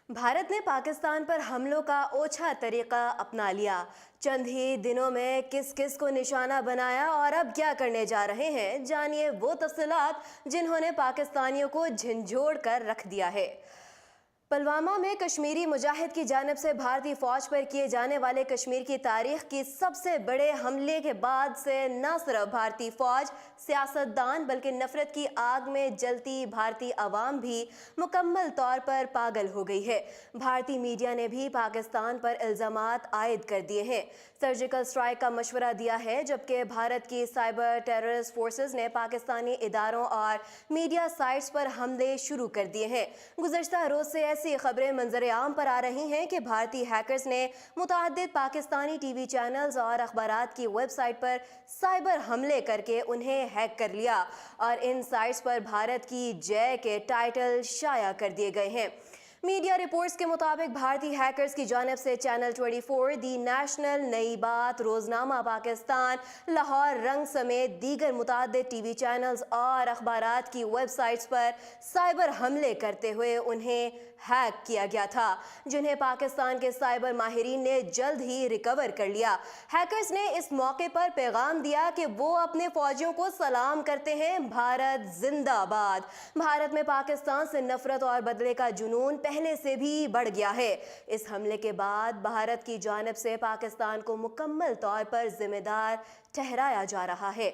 भारत ने पाकिस्तान पर हमलों का ओछा तरीका अपना लिया। चंद ही दिनों में किस किस को निशाना बनाया और अब क्या करने जा रहे हैं, जानिए वो तफसीलात जिन्होंने पाकिस्तानियों को झंझोड़ कर रख दिया है। पुलवामा में कश्मीरी मुजाहिद की जानिब से भारतीय फौज पर किए जाने वाले कश्मीर की तारीख की सबसे बड़े हमले के बाद से न सिर्फ भारतीय फौज, सियासतदान बल्कि नफरत की आग में जलती भारतीय आवाम भी मुकम्मल तौर पर पागल हो गई है। भारतीय मीडिया ने भी पाकिस्तान पर इल्ज़ामात आयद कर दिए हैं, सर्जिकल स्ट्राइक का मशवरा दिया है, जबकि भारत की साइबर टेररिस्ट फोर्सेस ने पाकिस्तानी इदारों और मीडिया साइट्स पर हमले शुरू कर दिए हैं। गुज़श्ता रोज़ से ऐसी खबरें मंजर आम पर आ रही हैं कि भारतीय हैकर्स ने मुतअद्दिद पाकिस्तानी टीवी चैनल्स और अखबारात की वेबसाइट पर साइबर हमले करके उन्हें हैक कर लिया और इन साइट्स पर भारत की जय के टाइटल शाया कर दिए गए हैं। मीडिया रिपोर्ट्स के मुताबिक भारतीय हैकर्स की जानिब से चैनल 24, दी नेशनल, नई बात, रोजनामा पाकिस्तान, लाहौर रंग समेत दीगर मुतअद्दिद टीवी चैनल्स और अखबारात की वेबसाइट्स पर साइबर हमले करते हुए उन्हें हैक किया गया था, जिन्हें पाकिस्तान के साइबर माहिरीन ने जल्द ही रिकवर कर लिया। हैकर्स ने इस मौके पर पैगाम दिया कि वो अपने फौजियों को सलाम करते हैं, भारत जिंदाबाद। भारत में पाकिस्तान से नफरत और बदले का जुनून पहले से भी बढ़ गया है। इस हमले के बाद भारत की जानिब से पाकिस्तान को मुकम्मल तौर पर जिम्मेदार ठहराया जा रहा है।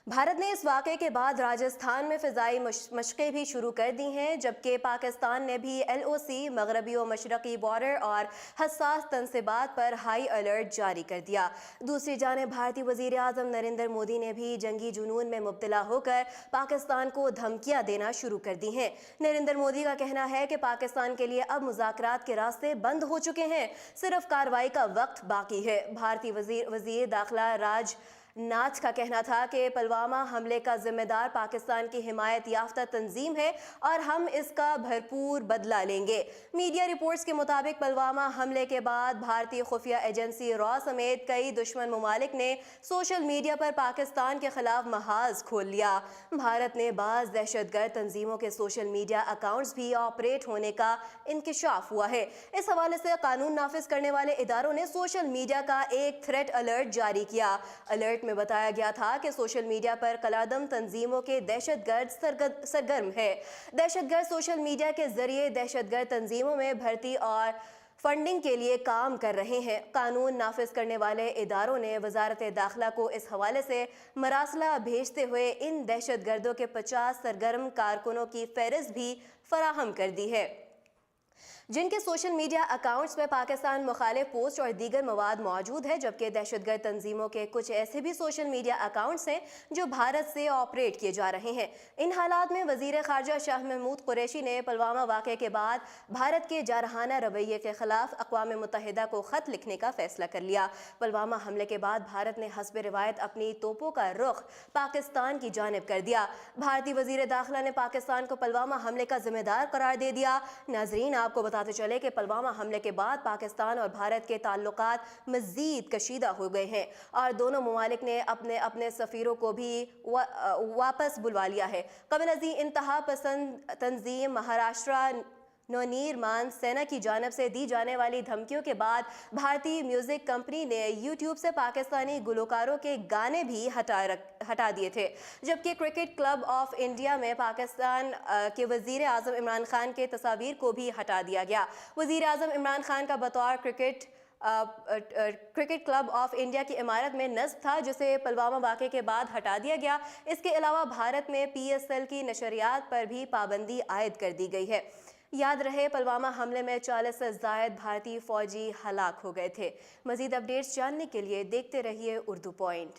भारत ने इस वाक़े के बाद राजस्थान में फ़िज़ाई मशक़ें भी शुरू कर दी हैं, जबकि पाकिस्तान ने भी LOC, मगरबी और मशरक़ी बॉर्डर और हसास तनसीबात पर हाई अलर्ट जारी कर दिया। दूसरी जानिब भारतीय वज़ीर आज़म नरेंद्र मोदी ने भी जंगी जुनून में मुब्तला होकर पाकिस्तान को धमकियाँ देना शुरू कर दी हैं। नरेंद्र मोदी का कहना है कि पाकिस्तान के लिए अब मुज़ाकरात के रास्ते बंद हो चुके हैं, सिर्फ कार्रवाई का वक्त बाकी है। भारतीय वज़ीर दाखिला राजनाथ का कहना था कि पुलवामा हमले का जिम्मेदार पाकिस्तान की हिमायत याफ्ता तंजीम है और हम इसका भरपूर बदला लेंगे। मीडिया रिपोर्ट्स के मुताबिक पुलवामा हमले के बाद भारतीय खुफिया एजेंसी रॉ समेत कई दुश्मन ममालिक ने सोशल मीडिया पर पाकिस्तान के खिलाफ महाज खोल लिया। भारत ने बाज़ दहशतगर्द तंजीमों के सोशल मीडिया अकाउंट्स भी ऑपरेट होने का इंकशाफ हुआ है। इस हवाले से कानून नाफिज करने वाले इदारों ने सोशल मीडिया का एक थ्रेट अलर्ट जारी किया। अलर्ट में बताया गया था कि सोशल मीडिया पर कलादम तंजीमों के दहशतगर्द सरगर्म है। दहशतगर्द सोशल मीडिया के जरिए दहशतगर्द तंजीमों में भर्ती और फंडिंग के लिए काम कर रहे हैं। कानून नाफिज करने वाले इदारों ने वजारत दाखिला को इस हवाले से मरासला भेजते हुए इन दहशतगर्दों के 50 सरगर्म कारकुनों की फहरिस्त भी फराहम कर दी है, जिनके सोशल मीडिया अकाउंट्स में पाकिस्तान मुखालिफ पोस्ट और दीगर मवाद मौजूद है, जबकि दहशतगर्द तंजीमों के कुछ ऐसे भी सोशल मीडिया अकाउंट्स हैं जो भारत से ऑपरेट किए जा रहे हैं। इन हालात में वजीर खारजा शाह महमूद कुरैशी ने पुलवामा वाक़े के बाद भारत के जारहाना रवैये के खिलाफ अक़वाम मुत्तहिदा को ख़त लिखने का फैसला कर लिया। पुलवामा हमले के बाद भारत ने हस्ब रिवायत अपनी तोपों का रुख पाकिस्तान की जानिब कर दिया। भारतीय वजीर दाखिला ने पाकिस्तान को पुलवामा हमले का जिम्मेदार करार दे दिया। नाजरीन, आपको बताते चले कि पुलवामा हमले के बाद पाकिस्तान और भारत के ताल्लुकात मज़ीद कशीदा हो गए हैं और दोनों ममालिक ने अपने अपने सफ़ीरों को भी वापस बुलवा लिया है। कबल इंतहा पसंद तंजीम महाराष्ट्र नवनिर्माण सेना की जानिब से दी जाने वाली धमकियों के बाद भारतीय म्यूजिक कंपनी ने यूट्यूब से पाकिस्तानी गुलकारों के गाने भी हटा दिए थे, जबकि क्रिकेट क्लब ऑफ इंडिया में पाकिस्तान के वजीर आज़म इमरान खान के तस्वीर को भी हटा दिया गया। वजीर आज़म इमरान खान का बतौर क्रिकेट क्लब ऑफ इंडिया की इमारत में नस्ब था, जिसे पुलवामा वाक़े के बाद हटा दिया गया। इसके अलावा भारत में PSL की नशरियात पर भी पाबंदी आयद कर दी गई है। याद रहे, पुलवामा हमले में 40 से ज़ायद भारतीय फ़ौजी हलाक हो गए थे। मज़ीद अपडेट्स जानने के लिए देखते रहिए उर्दू पॉइंट।